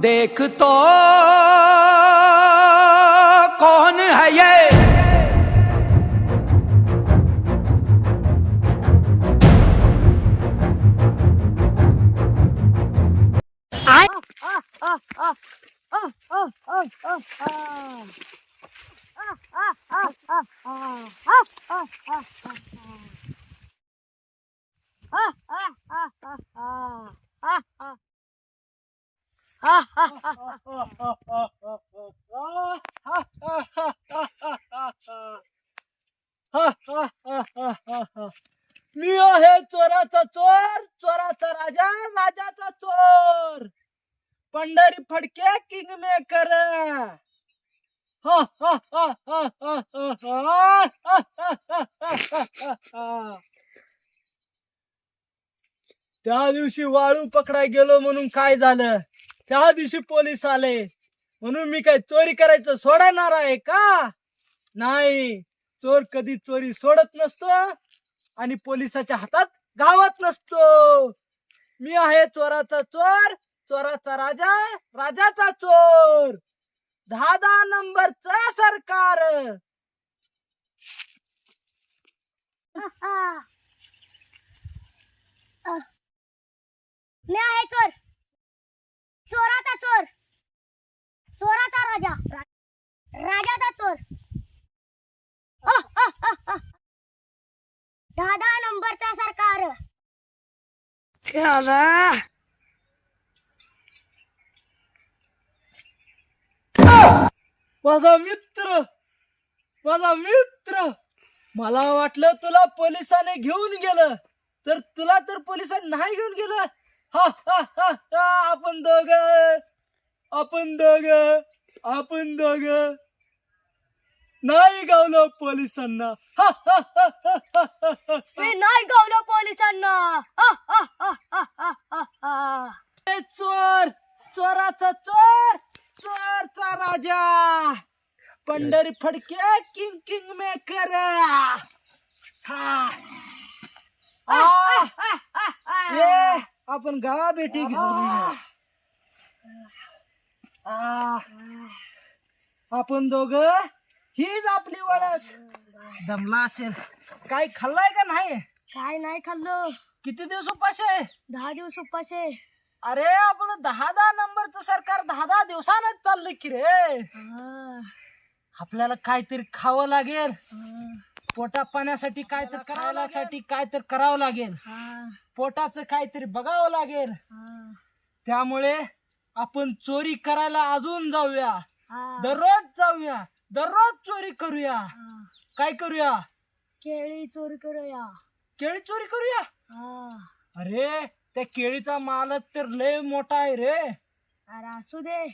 देख तो कौन है ये मी आहे चोराचा चोर, चोराचा राजा, राजाचा चोर, पंढरी फडके किंग मेकर. त्या दिवशी वाळू पकडाय गेलो म्हणून काय झालं? त्या दिवशी पोलीस आले म्हणून मी काय चोरी करायचं सोडणार आहे का? नाही, चोर कधी चोरी सोडत नसतो आणि पोलिसाच्या हातात गावात नसतो. मी आहे चोराचा चोर, चोराचा राजा, राजाचा चोर, 10 नंबरचं सरकार. मी आहे चोर, चोराचा चोर, चोराचा राजा, राजाचा चोर. 10 नंबरचा सरकार. माझा मित्र, माझा मित्र, मला वाटलं तुला पोलिसाने घेऊन गेलं, तर तुला तर पोलिसांनी नाही घेऊन गेलं. आपण दोघ, आपण दोघ, आपण दोघ नाही गावलो पोलिसांना. मी नाही गावलो पोलिसांना. चोर, चोराचा चोर, चोरचा राजा, Pandhari Phadke king king maker. ये आपण गावा भेटी घेऊया. आपण दोघ हीच आपली ओळख. जमला असेल. काय खाल्लाय का नाही? काय नाही खाल्लं. किती दिवस उपास आहे? 10 दिवस उपास आहे. अरे आपण 10 नंबरचं सरकार 10 दिवसानच चाललं की रे. आपल्याला काहीतरी खावं लागेल, पोटा पाण्यासाठी काहीतरी करायलासाठी काहीतरी करावं लागेल, पोटाचं काहीतरी बघावं लागेल. त्यामुळे आपण चोरी करायला अजून जाऊया. दररोज जाऊया, दररोज चोरी करूया. काय करूया? केळी चोरी करूया. केळी चोरी करूया. अरे त्या केळीचा मालक तर लय मोठा आहे रे. अरे असू दे,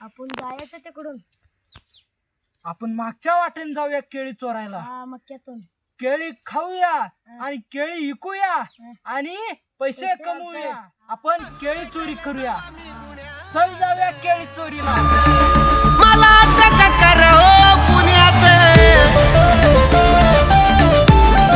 आपण जायचं तिकडून. आपण मागच्या वाटेने जाऊया केळी चोरायला. मक्यातून केळी खाऊया आणि केळी विकूया आणि पैसे कमवूया. आपण केळी चोरी करूया. चल जाऊया केळी चोरीला.